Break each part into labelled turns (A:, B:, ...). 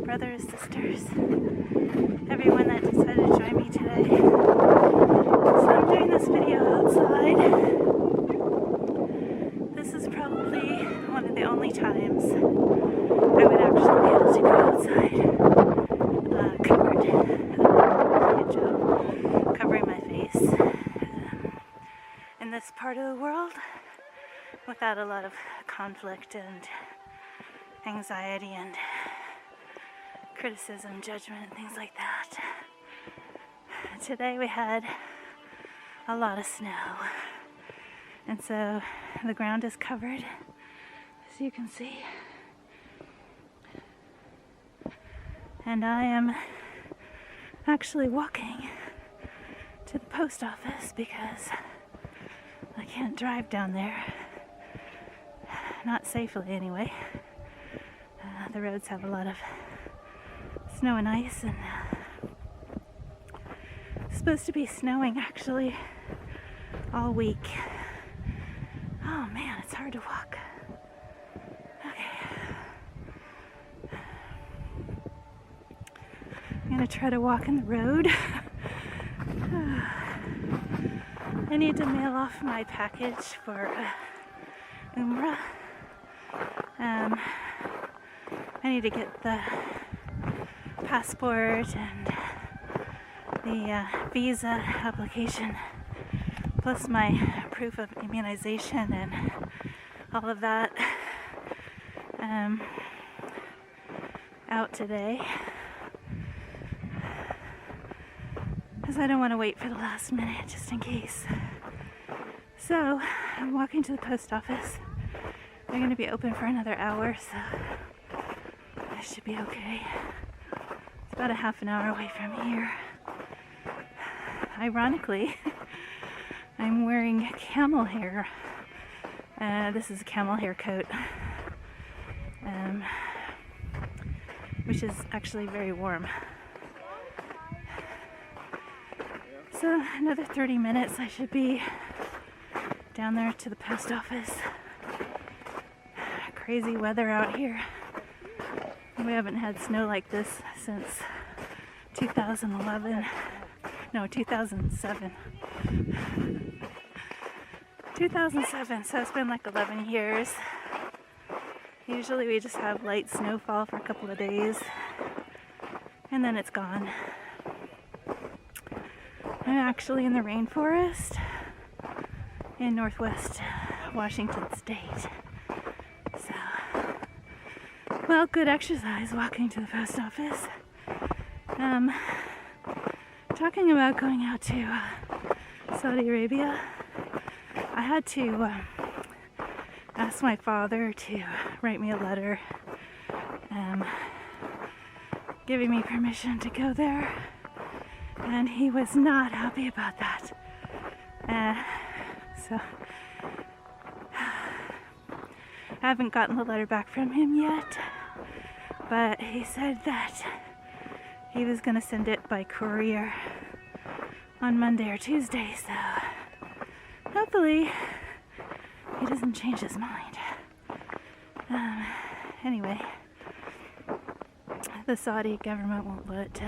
A: brothers, sisters, everyone that decided to join me today. So I'm doing this video outside. This is probably one of the only times I would actually be able to go outside covered, hijab, covering my face in this part of the world without a lot of conflict and anxiety and criticism, judgment, and things like that. Today we had a lot of snow, and so the ground is covered, as you can see. And I am actually walking to the post office because I can't drive down there. Not safely anyway. The roads have a lot of snow and ice, and it's supposed to be snowing actually all week. Oh man, it's hard to walk. Okay. I'm gonna try to walk in the road. I need to mail off my package for Umrah. I need to get the passport and the visa application, plus my proof of immunization and all of that out today, because I don't want to wait for the last minute just in case. So I'm walking to the post office. They're going to be open for another hour, so I should be okay. It's about a half an hour away from here. Ironically, I'm wearing camel hair. This is a camel hair coat, which is actually very warm. So another 30 minutes I should be down there to the post office. Crazy weather out here. We haven't had snow like this since 2007. 2007, so it's been like 11 years. Usually we just have light snowfall for a couple of days and then it's gone. I'm actually in the rainforest in northwest Washington State. So, well, good exercise walking to the post office. Talking about going out to Saudi Arabia, I had to ask my father to write me a letter giving me permission to go there, and he was not happy about that. So I haven't gotten the letter back from him yet, but he said that he was going to send it by courier on Monday or Tuesday, so hopefully he doesn't change his mind. Anyway, the Saudi government won't let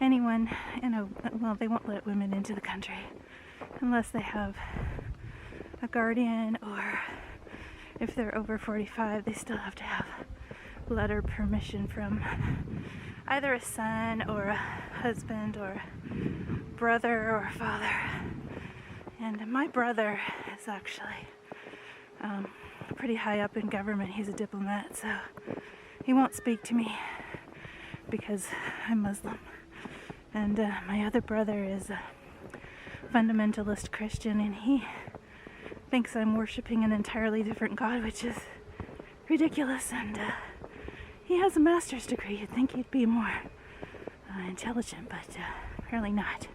A: anyone, they won't let women into the country unless they have a guardian, or if they're over 45, they still have to have letter permission from either a son or a husband or brother or father. And my brother is actually pretty high up in government. He's a diplomat, so he won't speak to me because I'm Muslim. And my other brother is a fundamentalist Christian, and he thinks I'm worshiping an entirely different God, which is ridiculous. And he has a master's degree. You'd think he'd be more intelligent, but apparently not.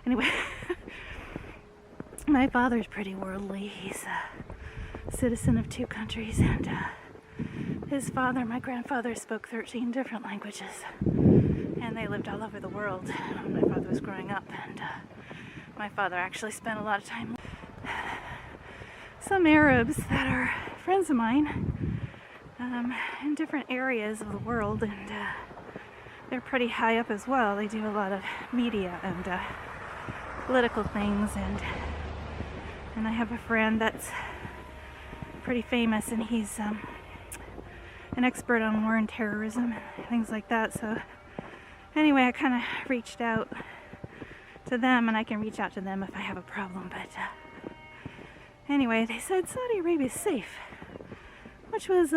A: Anyway, my father's pretty worldly. He's a citizen of 2 countries, and his father, my grandfather, spoke 13 different languages, and they lived all over the world when my father was growing up. And my father actually spent a lot of time. Some Arabs that are friends of mine in different areas of the world, and they're pretty high up as well. They do a lot of media and political things, and I have a friend that's pretty famous, and he's an expert on war and terrorism and things like that. So anyway, I kind of reached out to them, and I can reach out to them if I have a problem. But anyway, they said Saudi Arabia is safe, which was,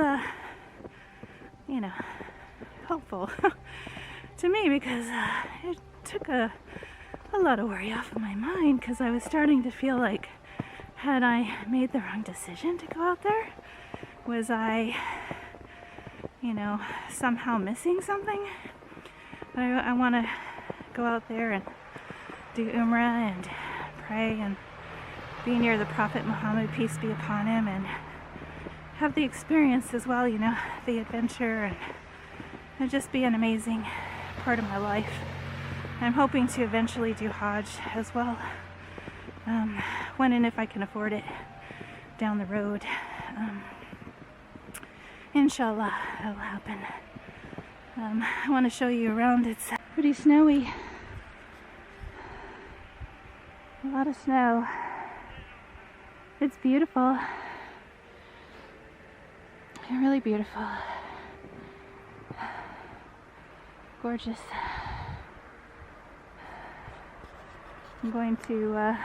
A: you know, helpful to me, because it took a lot of worry off of my mind, because I was starting to feel like, had I made the wrong decision to go out there? Was I, you know, somehow missing something? I want to go out there and do Umrah and pray and be near the Prophet Muhammad, peace be upon him, and have the experience as well, you know, the adventure, and it'll just be an amazing part of my life. I'm hoping to eventually do Hajj as well, when and if I can afford it down the road. Inshallah, that'll happen. I want to show you around. It's pretty snowy. A lot of snow. It's beautiful. Really beautiful. Gorgeous. I'm going to,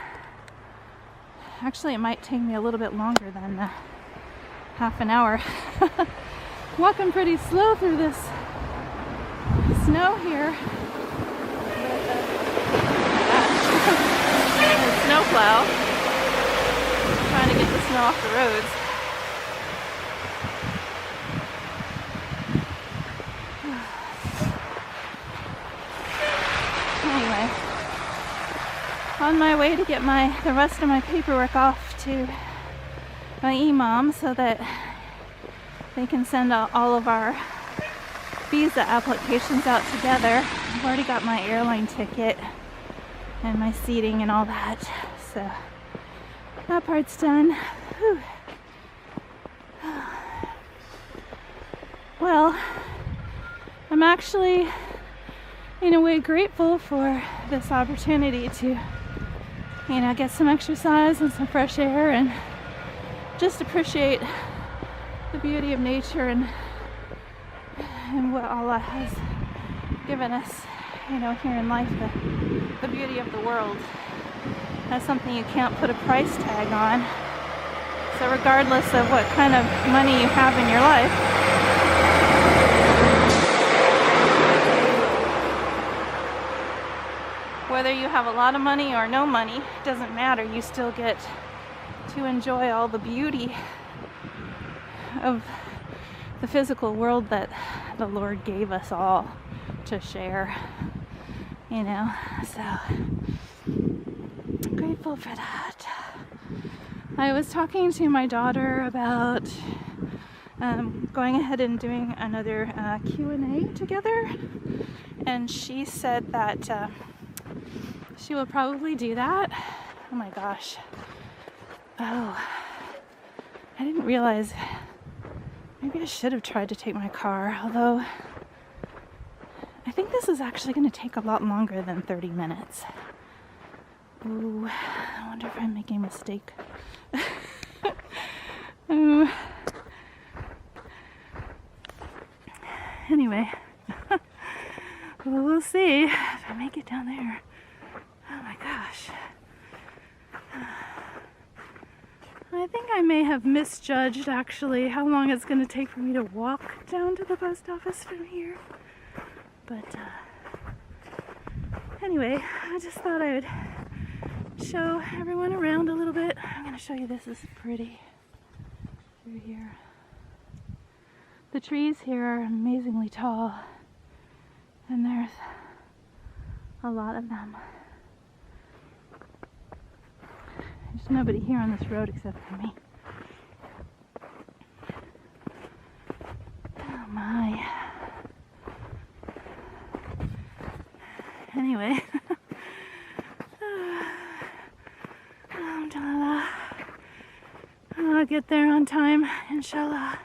A: actually it might take me a little bit longer than half an hour. Walking pretty slow through this snow here. Snow plow, trying to get the snow off the roads. Anyway, on my way to get the rest of my paperwork off to my imam so that they can send out all of our visa applications out together. I've already got my airline ticket and my seating and all that, so that part's done. Whew. Well, I'm actually in a way grateful for this opportunity to, you know, get some exercise and some fresh air and just appreciate the beauty of nature and what Allah has given us, you know, here in life. The beauty of the world. That's something you can't put a price tag on. So regardless of what kind of money you have in your life, whether you have a lot of money or no money, doesn't matter. You still get to enjoy all the beauty of the physical world that the Lord gave us all to share, you know. So I'm grateful for that. I was talking to my daughter about going ahead and doing another Q&A together, and she said that she will probably do that. Oh my gosh. Oh, I didn't realize. Maybe I should have tried to take my car, although I think this is actually going to take a lot longer than 30 minutes. Ooh, I wonder if I'm making a mistake. Anyway, we'll see if I make it down there. Oh my gosh. I think I may have misjudged actually how long it's going to take for me to walk down to the post office from here. But anyway, I just thought I would show everyone around a little bit. I'm going to show you this. This is pretty through here. The trees here are amazingly tall, and there's a lot of them. There's nobody here on this road except for me. Oh my. Anyway. Alhamdulillah. I'll get there on time, inshallah.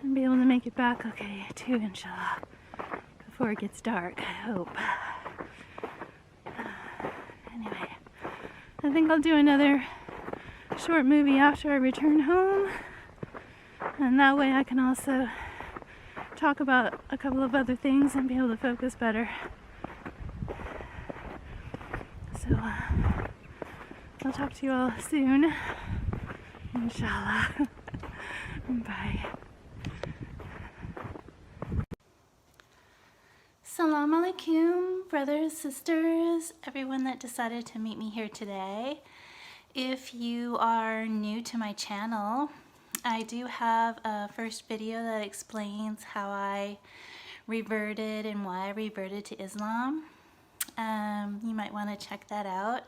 A: and be able to make it back okay too, inshallah, before it gets dark, I hope. Anyway, I think I'll do another short movie after I return home, and that way I can also talk about a couple of other things and be able to focus better. So I'll talk to you all soon, inshallah. Bye. Salam alaikum, brothers, sisters, everyone that decided to meet me here today. If you are new to my channel, I do have a first video that explains how I reverted and why I reverted to Islam. You might want to check that out.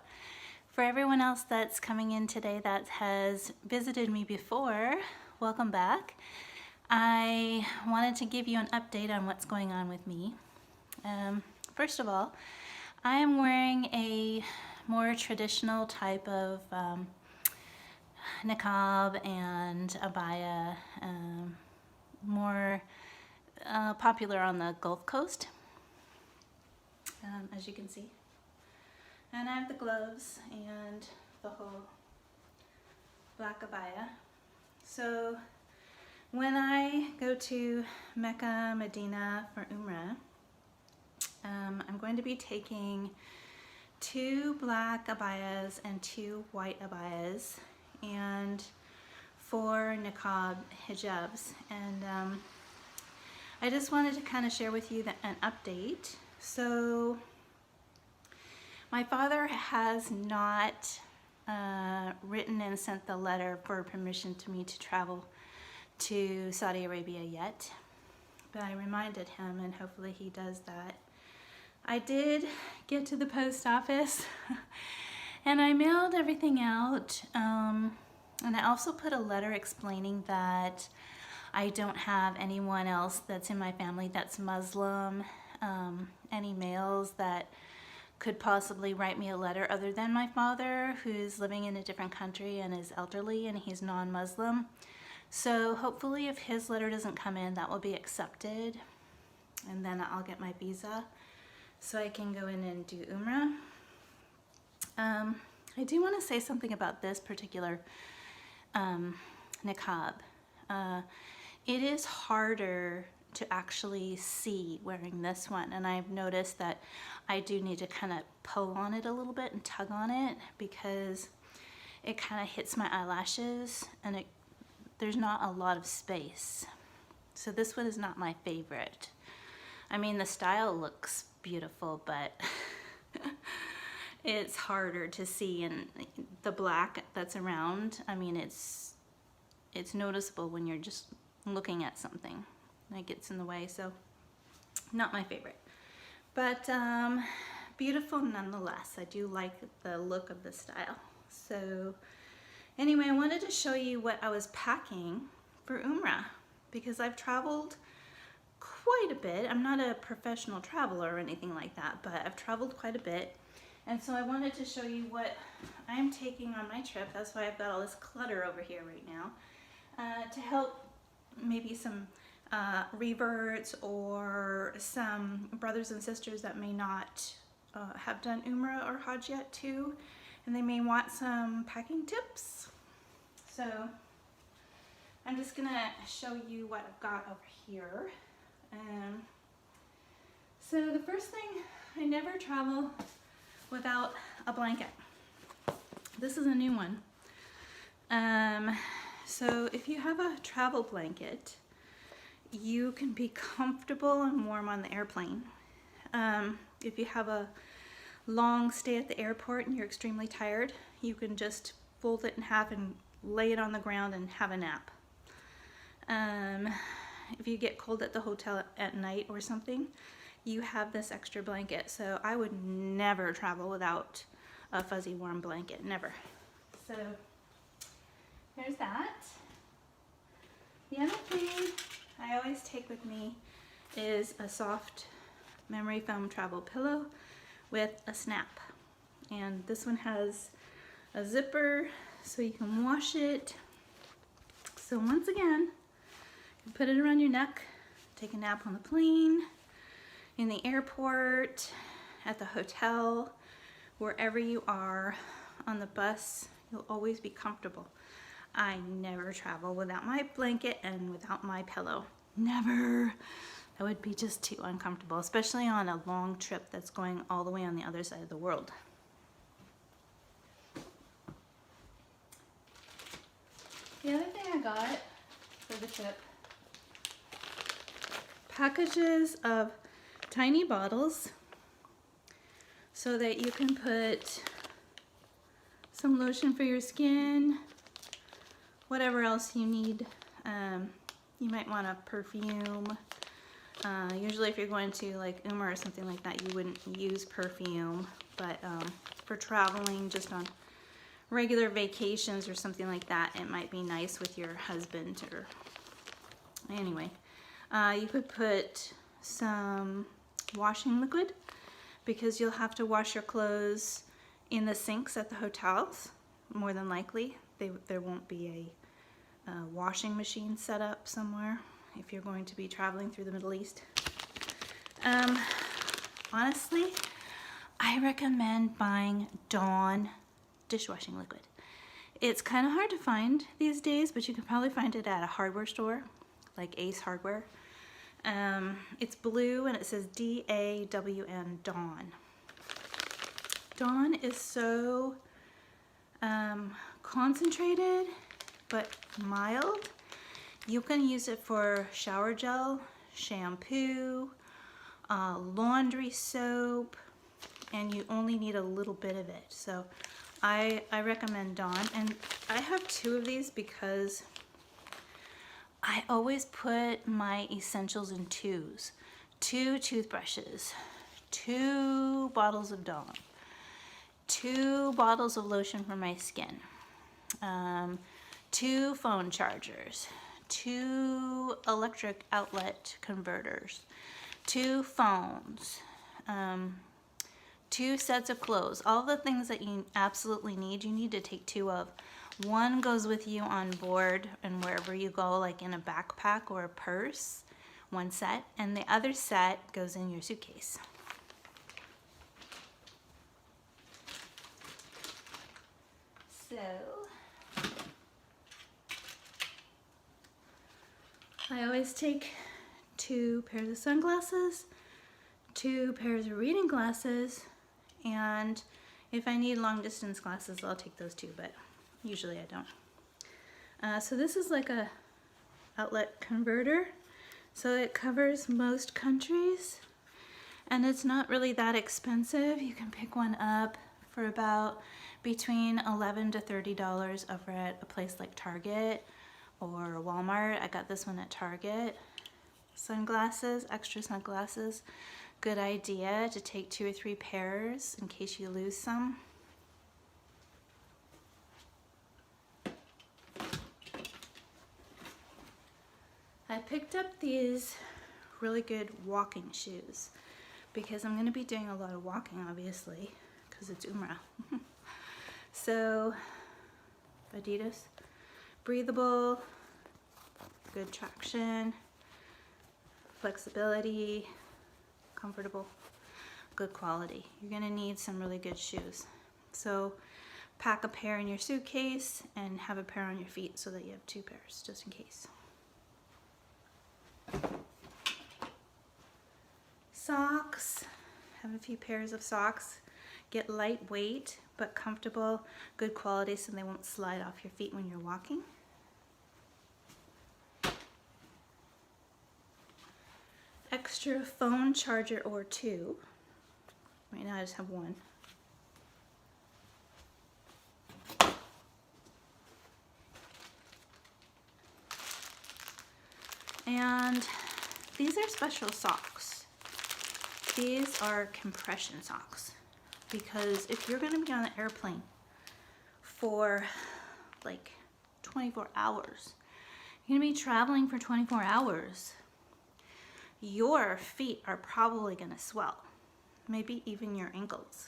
A: For everyone else that's coming in today that has visited me before, welcome back. I wanted to give you an update on what's going on with me. First of all, I am wearing a more traditional type of Niqab and Abaya, more popular on the Gulf Coast, as you can see. And I have the gloves and the whole black Abaya. So when I go to Mecca, Medina for Umrah, I'm going to be taking 2 black Abayas and 2 white Abayas and 4 Niqab Hijabs. And I just wanted to kind of share with you an update. So my father has not written and sent the letter for permission to me to travel to Saudi Arabia yet, but I reminded him, and hopefully he does that. I did get to the post office and I mailed everything out, and I also put a letter explaining that I don't have anyone else that's in my family that's Muslim, any males that could possibly write me a letter other than my father, who's living in a different country and is elderly and he's non-Muslim. So hopefully if his letter doesn't come in, that will be accepted, and then I'll get my visa so I can go in and do Umrah. I do want to say something about this particular Niqab. It is harder to actually see wearing this one, and I've noticed that I do need to kind of pull on it a little bit and tug on it because it kind of hits my eyelashes and there's not a lot of space. So this one is not my favorite. I mean, the style looks beautiful, but it's harder to see, and the black that's around, I mean, it's noticeable when you're just looking at something. It gets in the way, so not my favorite. But beautiful nonetheless. I do like the look of the style. So anyway, I wanted to show you what I was packing for Umrah, because I've traveled quite a bit. I'm not a professional traveler or anything like that, but I've traveled quite a bit. And so I wanted to show you what I'm taking on my trip. That's why I've got all this clutter over here right now, to help maybe some reverts or some brothers and sisters that may not have done Umrah or Hajj yet too, and they may want some packing tips. So I'm just gonna show you what I've got over here. So the first thing, I never travel without a blanket. This is a new one. So if you have a travel blanket, you can be comfortable and warm on the airplane. If you have a long stay at the airport and you're extremely tired, you can just fold it in half and lay it on the ground and have a nap. If you get cold at the hotel at night or something, you have this extra blanket. So I would never travel without a fuzzy warm blanket, never. So there's that. The other thing I always take with me is a soft memory foam travel pillow with a snap. And this one has a zipper so you can wash it. So once again, Put it around your neck, take a nap on the plane, in the airport, at the hotel, wherever you are, on the bus. You'll always be comfortable. I never travel without my blanket and without my pillow. Never. That would be just too uncomfortable, especially on a long trip that's going all the way on the other side of the world. The other thing I got for the trip, packages of tiny bottles so that you can put some lotion for your skin, whatever else you need. You might want a perfume. Usually if you're going to like Umrah or something like that, you wouldn't use perfume, but for traveling just on regular vacations or something like that, it might be nice with your husband. Or anyway, you could put some washing liquid, because you'll have to wash your clothes in the sinks at the hotels. More than likely there won't be a washing machine set up somewhere if you're going to be traveling through the Middle East. Honestly, I recommend buying Dawn dishwashing liquid. It's kind of hard to find these days, but you can probably find it at a hardware store like Ace Hardware. It's blue and it says D-A-W-N, Dawn. Dawn is so concentrated but mild. You can use it for shower gel, shampoo, laundry soap, and you only need a little bit of it. So I recommend Dawn, and I have 2 of these because I always put my essentials in 2s. 2 toothbrushes, 2 bottles of Dawn, 2 bottles of lotion for my skin, 2 phone chargers, 2 electric outlet converters, 2 phones, 2 sets of clothes. All the things that you absolutely need, you need to take 2 of. 1 goes with you on board and wherever you go, like in a backpack or a purse, 1 set, and the other set goes in your suitcase. So I always take 2 pairs of sunglasses, 2 pairs of reading glasses, and if I need long distance glasses, I'll take those too, but usually I don't. So this is like a outlet converter, so it covers most countries, and it's not really that expensive. You can pick one up for about between $11 to $30 over at a place like Target or Walmart. I got this one at Target. Sunglasses, extra sunglasses. Good idea to take 2 or 3 pairs in case you lose some. I picked up these really good walking shoes because I'm going to be doing a lot of walking, obviously, because it's Umrah. So, Adidas, breathable, good traction, flexibility, comfortable, good quality. You're going to need some really good shoes. So pack a pair in your suitcase and have a pair on your feet so that you have 2 pairs just in case. Socks, have a few pairs of socks. Get lightweight but comfortable, good quality, so they won't slide off your feet when you're walking. Extra phone charger or 2. Right now I just have 1. And these are special socks. These are compression socks, because if you're going to be on an airplane for like 24 hours, you're going to be traveling for 24 hours, your feet are probably going to swell, maybe even your ankles.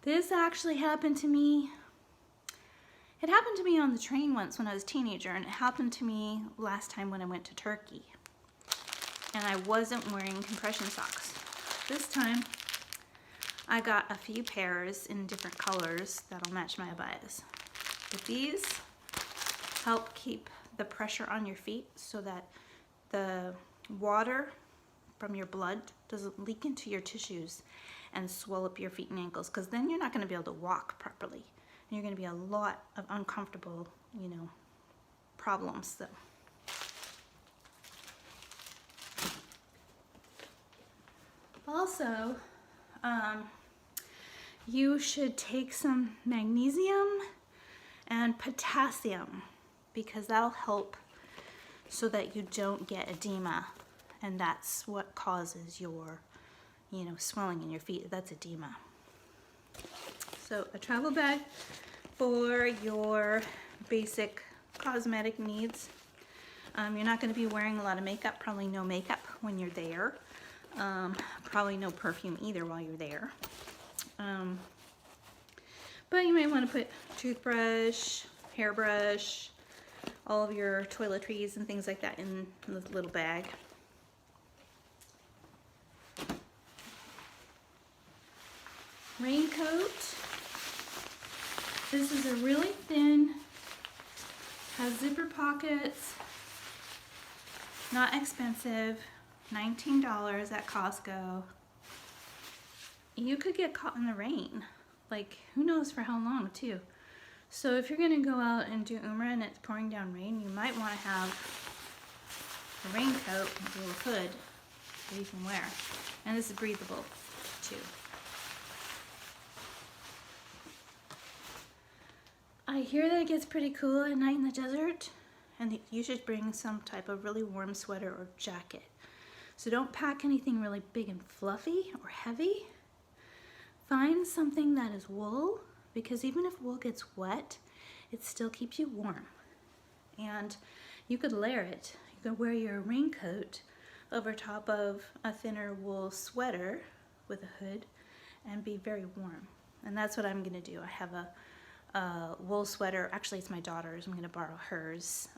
A: This actually happened to me. It happened to me on the train once when I was a teenager, and it happened to me last time when I went to Turkey. And I wasn't wearing compression socks. This time, I got a few pairs in different colors that'll match my abayas. But these help keep the pressure on your feet so that the water from your blood doesn't leak into your tissues and swell up your feet and ankles, because then you're not going to be able to walk properly. And you're going to be a lot of uncomfortable, you know, problems. So. Also, you should take some magnesium and potassium, because that'll help so that you don't get edema, and that's what causes your, you know, swelling in your feet. That's edema. So a travel bag for your basic cosmetic needs. You're not going to be wearing a lot of makeup, probably no makeup when you're there. Probably no perfume either while you're there. But you may want to put toothbrush, hairbrush, all of your toiletries and things like that in this little bag. Raincoat. This is a really thin, has zipper pockets, not expensive, $19 at Costco. You could get caught in the rain, like who knows for how long too. So if you're gonna go out and do Umrah and it's pouring down rain, you might want to have a raincoat with a little hood that you can wear. And this is breathable too. I hear that it gets pretty cool at night in the desert, and you should bring some type of really warm sweater or jacket. So don't pack anything really big and fluffy or heavy. Find something that is wool, because even if wool gets wet, it still keeps you warm. And you could layer it. You could wear your raincoat over top of a thinner wool sweater with a hood and be very warm. And that's what I'm gonna do. I have a wool sweater. Actually, it's my daughter's. I'm gonna borrow hers.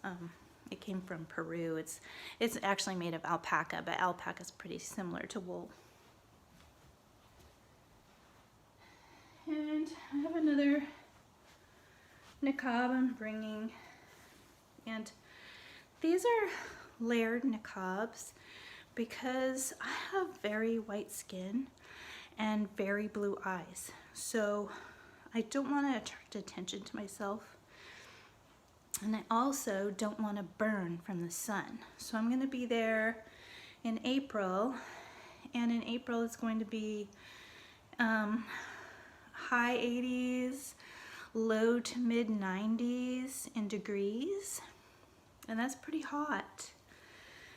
A: It came from Peru. It's actually made of alpaca, but alpaca is pretty similar to wool. And I have another niqab I'm bringing, and these are layered niqabs because I have very white skin and very blue eyes, so I don't want to attract attention to myself, and I also don't want to burn from the sun. So I'm going to be there in April, and in April it's going to be high 80s, low to mid 90s in degrees, and that's pretty hot.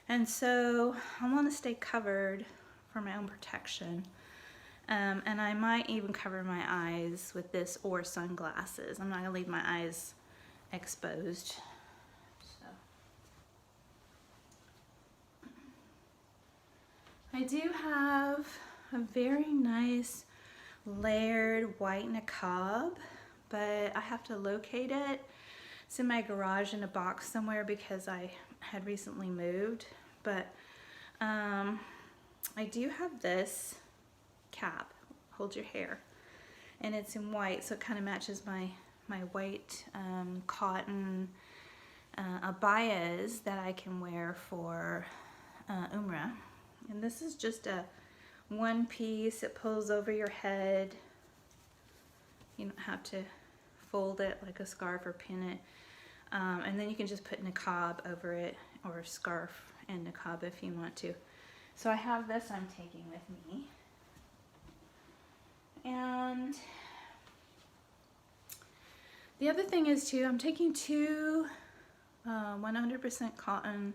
A: And so I want to stay covered for my own protection. And I might even cover my eyes with this or sunglasses. I'm not going to leave my eyes exposed. So. I do have a very nice layered white niqab, but I have to locate it. It's in my garage in a box somewhere because I had recently moved. But I do have this cap, hold your hair, and it's in white, so it kind of matches my white cotton abayas that I can wear for Umrah. And this is just a one piece. It pulls over your head. You don't have to fold it like a scarf or pin it. And then you can just put niqab over it, or scarf and niqab if you want to. So I have this I'm taking with me. And the other thing is too, I'm taking two 100% cotton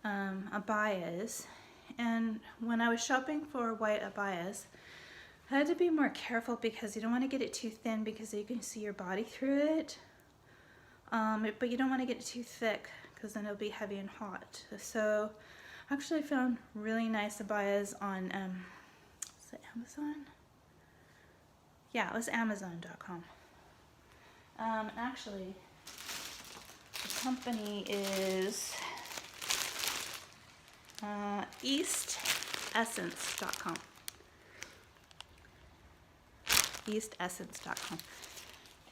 A: abayas. And when I was shopping for white abayas, I had to be more careful because you don't want to get it too thin because you can see your body through it. But you don't want to get it too thick because then it'll be heavy and hot. So I actually found really nice abayas on, is it Amazon? Yeah, it was Amazon.com. Actually, the company is eastessence.com. Eastessence.com.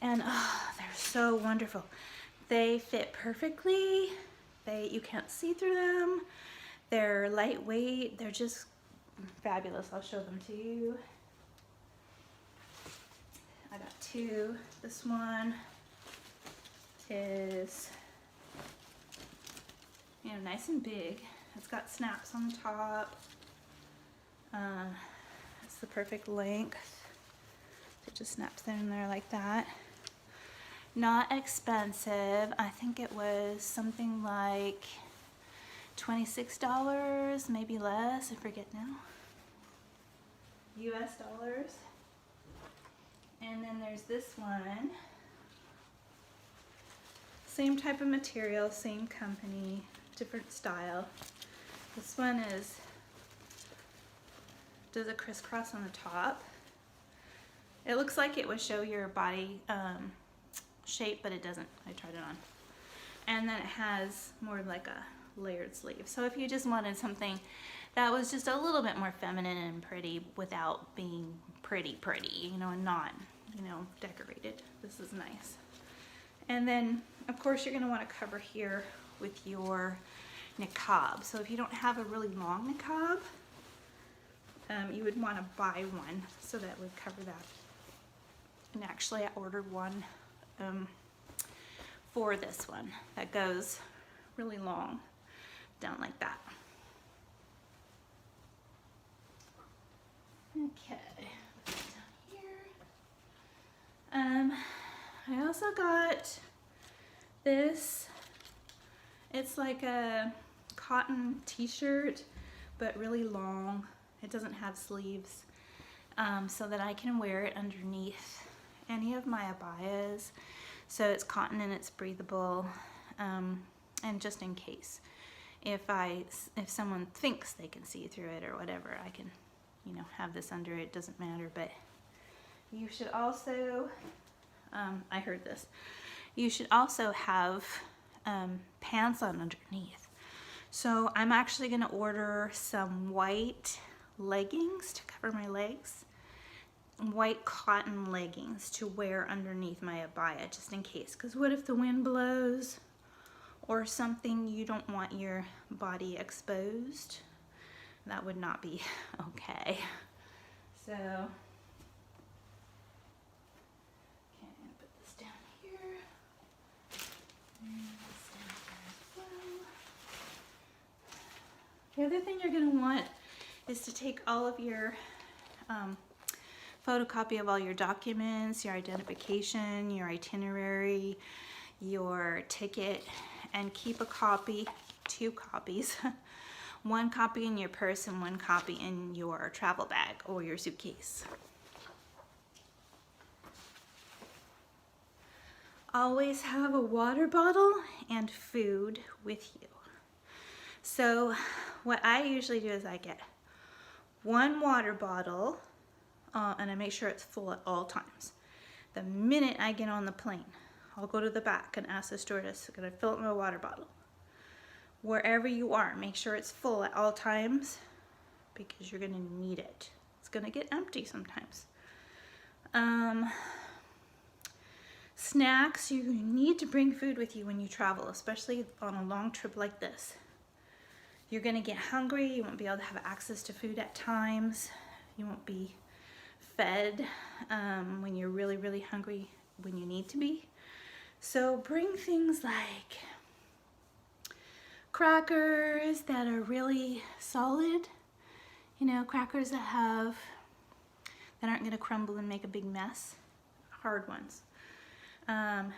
A: And they're so wonderful. They fit perfectly. You can't see through them. They're lightweight. They're just fabulous. I'll show them to you. I got two. This one is, nice and big. It's got snaps on the top. It's the perfect length. It just snaps in there like that. Not expensive. I think it was something like $26, maybe less, I forget now. US dollars. And then there's this one. Same type of material, same company, different style. This one does a crisscross on the top. It looks like it would show your body shape, but it doesn't. I tried it on. And then it has more like a layered sleeve. So if you just wanted something that was just a little bit more feminine and pretty without being pretty, and not, decorated, this is nice. And then, of course, you're going to want to cover here with your niqab. So if you don't have a really long niqab, you would want to buy one so that would cover that. And actually, I ordered one for this one that goes really long down like that. Okay, put that down here. I also got this. It's like a cotton t-shirt, but really long. It doesn't have sleeves, so that I can wear it underneath any of my abayas. So it's cotton and it's breathable, and just in case, if someone thinks they can see through it or whatever, I can, have this under it. Doesn't matter. But you should also, I heard this. You should also have pants on underneath. So I'm actually going to order some white leggings to cover my legs. White cotton leggings to wear underneath my abaya, just in case. Because what if the wind blows or something, you don't want your body exposed? That would not be okay. So, okay, I'm gonna put this down here. And this down here as well. The other thing you're gonna want is to take all of your photocopy of all your documents, your identification, your itinerary, your ticket, and keep a copy, 2 copies, 1 copy in your purse and 1 copy in your travel bag or your suitcase. Always have a water bottle and food with you. So what I usually do is I get 1 water bottle, and I make sure it's full at all times. The minute I get on the plane, I'll go to the back and ask the stewardess, can I fill up my water bottle? Wherever you are, make sure it's full at all times, because you're gonna need it. It's gonna get empty sometimes. Snacks, you need to bring food with you when you travel, especially on a long trip like this. You're gonna get hungry, you won't be able to have access to food at times. You won't be fed when you're really, really hungry when you need to be. So bring things like crackers that are really solid, crackers that aren't gonna crumble and make a big mess, hard ones.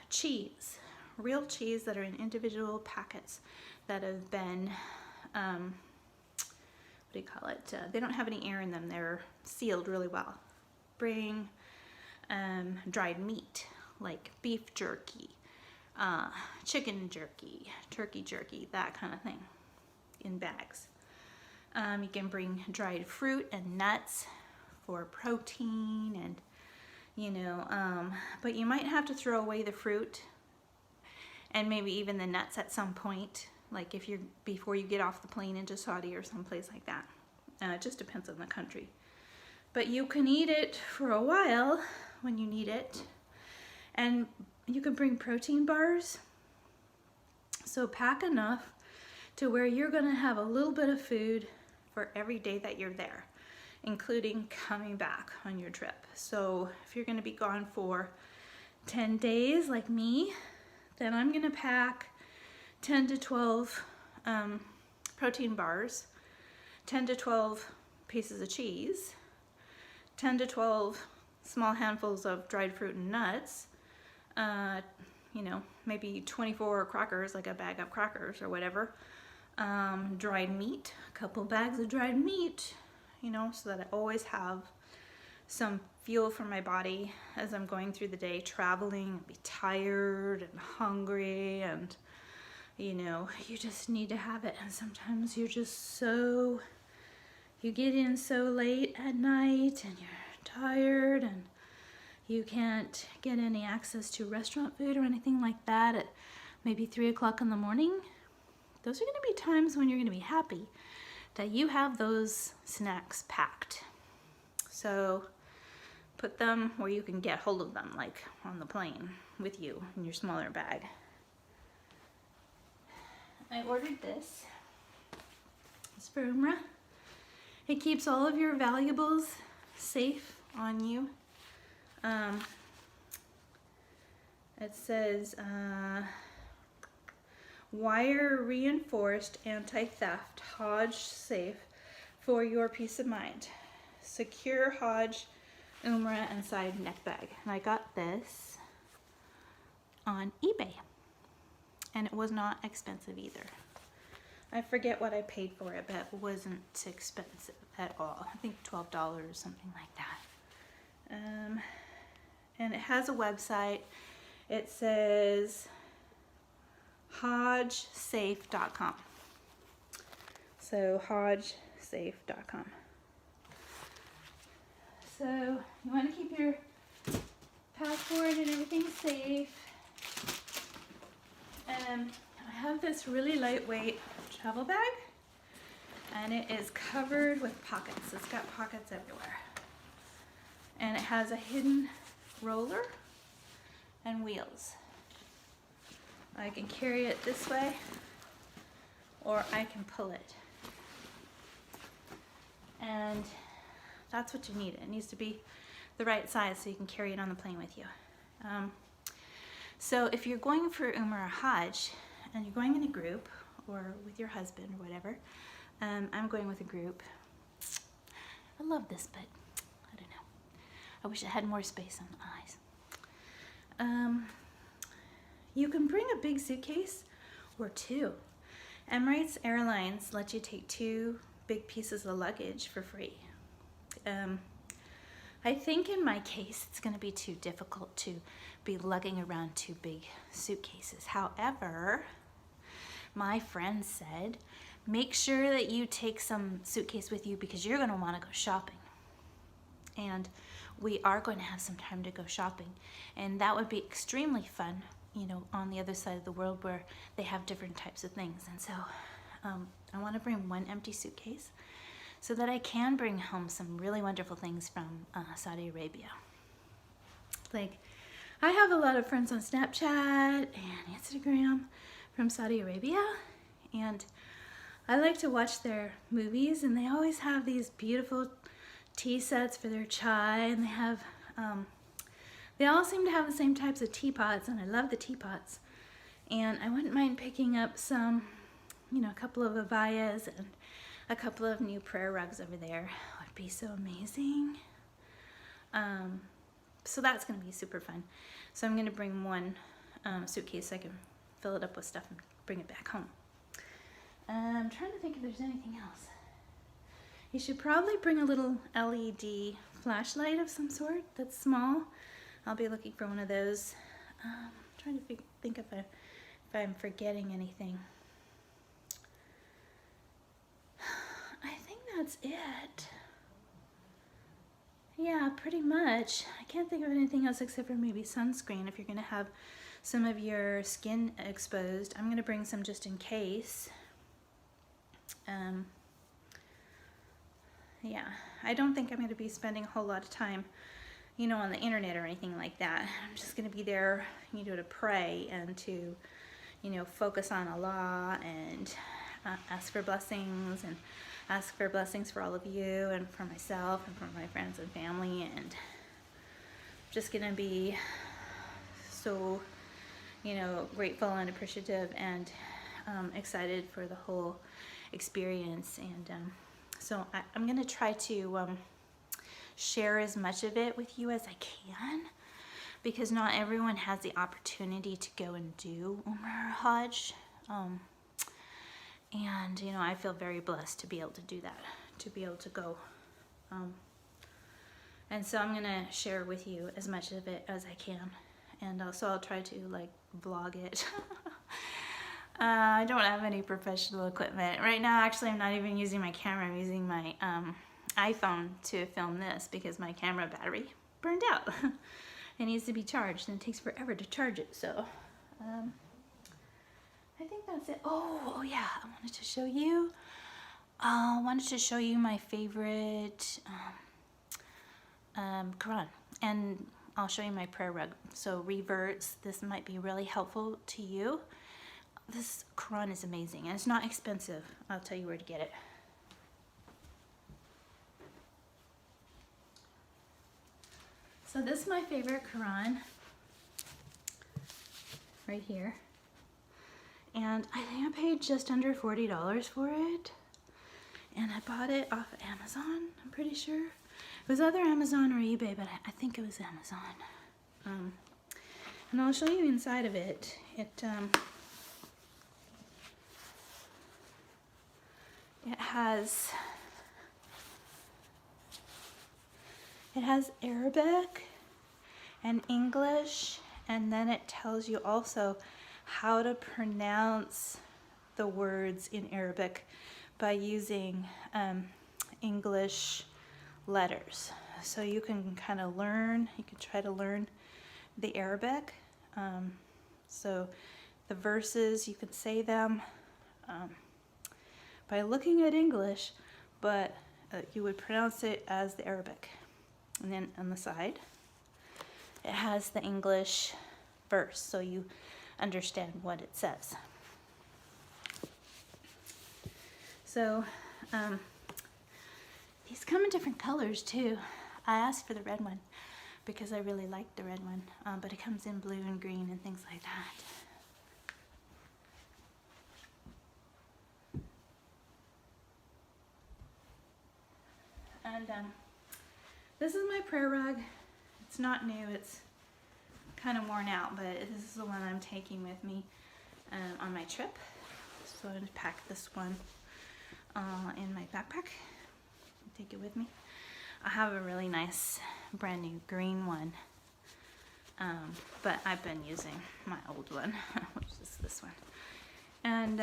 A: Cheese, real cheese that are in individual packets that have been, they don't have any air in them, they're sealed really well. Bring dried meat like beef jerky, chicken jerky, turkey jerky, that kind of thing, in bags. You can bring dried fruit and nuts for protein and you know, but you might have to throw away the fruit and maybe even the nuts at some point, like if you're, before you get off the plane into Saudi or someplace like that. It just depends on the country. But you can eat it for a while when you need it. And you can bring protein bars. So pack enough to where you're gonna have a little bit of food for every day that you're there, including coming back on your trip. So if you're gonna be gone for 10 days like me, then I'm gonna pack 10 to 12 protein bars, 10 to 12 pieces of cheese, 10 to 12 small handfuls of dried fruit and nuts, you know, maybe 24 crackers, like a bag of crackers or whatever, dried meat, a couple bags of dried meat, you know, so that I always have some fuel for my body as I'm going through the day, traveling, be tired and hungry, and you know, you just need to have it. And sometimes you're just so, you get in so late at night and you're tired and you can't get any access to restaurant food or anything like that at maybe 3 o'clock in the morning. Those are going to be times when you're going to be happy that you have those snacks packed. So put them where you can get hold of them, like on the plane with you in your smaller bag. I ordered this. It's for Umrah. It keeps all of your valuables safe on you. It says wire reinforced anti-theft Hajj safe for your peace of mind. Secure Hajj, Umrah, and side neck bag. And I got this on eBay. And it was not expensive either. I forget what I paid for it, but it wasn't expensive at all. I think $12 or something like that. And it has a website. It says HajjSafe.com. So HajjSafe.com. So you want to keep your passport and everything safe. I have this really lightweight travel bag, and it is covered with pockets. It's got pockets everywhere. And it has a hidden roller and wheels. I can carry it this way, or I can pull it. And that's what you need. It needs to be the right size so you can carry it on the plane with you. So if you're going for Umrah or Hajj, and you're going in a group, or with your husband or whatever, I'm going with a group. I love this, but I don't know. I wish it had more space on the eyes. You can bring a big suitcase or two. Emirates Airlines let you take 2 big pieces of luggage for free. I think in my case it's going to be too difficult to be lugging around 2 big suitcases. However, my friend said, make sure that you take some suitcase with you because you're going to want to go shopping. And we are going to have some time to go shopping. And that would be extremely fun, you know, on the other side of the world where they have different types of things. And so I want to bring 1 empty suitcase so that I can bring home some really wonderful things from Saudi Arabia. Like, I have a lot of friends on Snapchat and Instagram from Saudi Arabia, and I like to watch their movies, and they always have these beautiful tea sets for their chai, and they have, they all seem to have the same types of teapots, and I love the teapots. And I wouldn't mind picking up some, you know, a couple of Abayas and a couple of new prayer rugs over there. It would be so amazing. So that's going to be super fun. So I'm going to bring 1 suitcase so I can fill it up with stuff and bring it back home. I'm trying to think if there's anything else. You should probably bring a little LED flashlight of some sort that's small. I'll be looking for one of those. I'm trying to think if I'm forgetting anything. I think that's it. yeah, pretty much. I can't think of anything else except for maybe sunscreen if you're going to have some of your skin exposed. I'm going to bring some just in case. Yeah, I don't think I'm going to be spending a whole lot of time, you know, on the internet or anything like that. I'm just going to be there, you know, to pray and to, you know, focus on Allah and ask for blessings, and ask for blessings for all of you and for myself and for my friends and family. And I'm just going to be so, you know, grateful and appreciative and excited for the whole experience. And so I'm going to try to share as much of it with you as I can, because not everyone has the opportunity to go and do Umrah or Hajj. And, you know, I feel very blessed to be able to do that, to be able to go. And so I'm going to share with you as much of it as I can. And also I'll try to, like, vlog it. I don't have any professional equipment. Right now, actually, I'm not even using my camera. I'm using my iPhone to film this because my camera battery burned out. It needs to be charged, and it takes forever to charge it. So I think that's it. Oh yeah, I wanted to show you. I wanted to show you my favorite Quran, and I'll show you my prayer rug. So Reverts, this might be really helpful to you. This Quran is amazing, and it's not expensive. I'll tell you where to get it. So this is my favorite Quran, right here. And I think I paid just under $40 for it. And I bought it off of Amazon, I'm pretty sure. It was either Amazon or eBay, but I think it was Amazon. And I'll show you inside of it. It has Arabic and English, and then it tells you also how to pronounce the words in Arabic by using English letters. So you can kind of learn, you can try to learn the Arabic. So the verses, you can say them by looking at English, but you would pronounce it as the Arabic. And then on the side, it has the English verse, so you understand what it says. So these come in different colors too. I asked for the red one because I really like the red one, but it comes in blue and green and things like that. And this is my prayer rug. It's not new, it's kind of worn out, but this is the one I'm taking with me on my trip. So I'm going to pack this one in my backpack, take it with me. I have a really nice brand new green one, but I've been using my old one, which is this one. And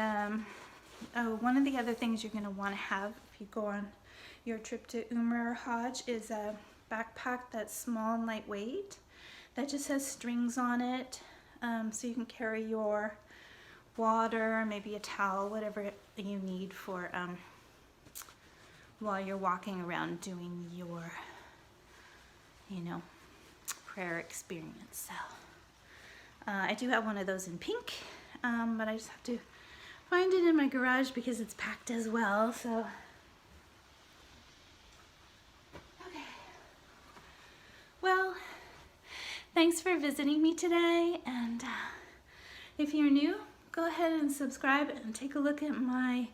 A: oh, one of the other things you're going to want to have if you go on your trip to Umrah or Hajj is a backpack that's small and lightweight, that just has strings on it, so you can carry your water, maybe a towel, whatever you need for while you're walking around doing your, you know, prayer experience. So I do have one of those in pink, but I just have to find it in my garage because it's packed as well. So okay, well, thanks for visiting me today, and if you're new, go ahead and subscribe and take a look at my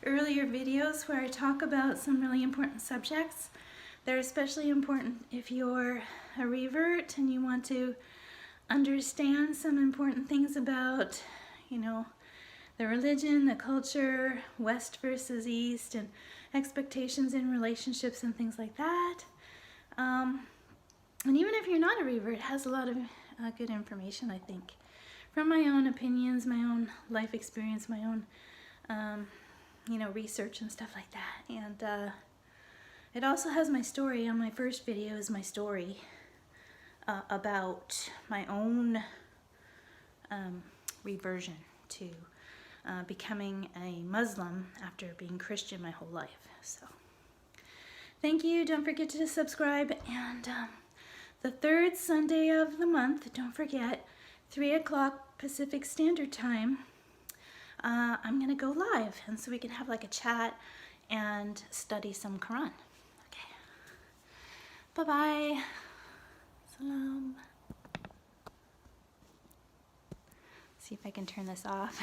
A: earlier videos where I talk about some really important subjects. They're especially important if you're a revert and you want to understand some important things about, you know, the religion, the culture, West versus East, and expectations in relationships and things like that. And even if you're not a revert, it has a lot of good information, I think, from my own opinions, my own life experience, my own, you know, research and stuff like that. And It also has my story. On my first video is my story about my own reversion to becoming a Muslim after being Christian my whole life. So thank you. Don't forget to subscribe. And the third Sunday of the month, don't forget, 3 o'clock Pacific Standard Time, I'm going to go live. And so we can have like a chat and study some Quran. Okay. Bye-bye. Salam. See if I can turn this off.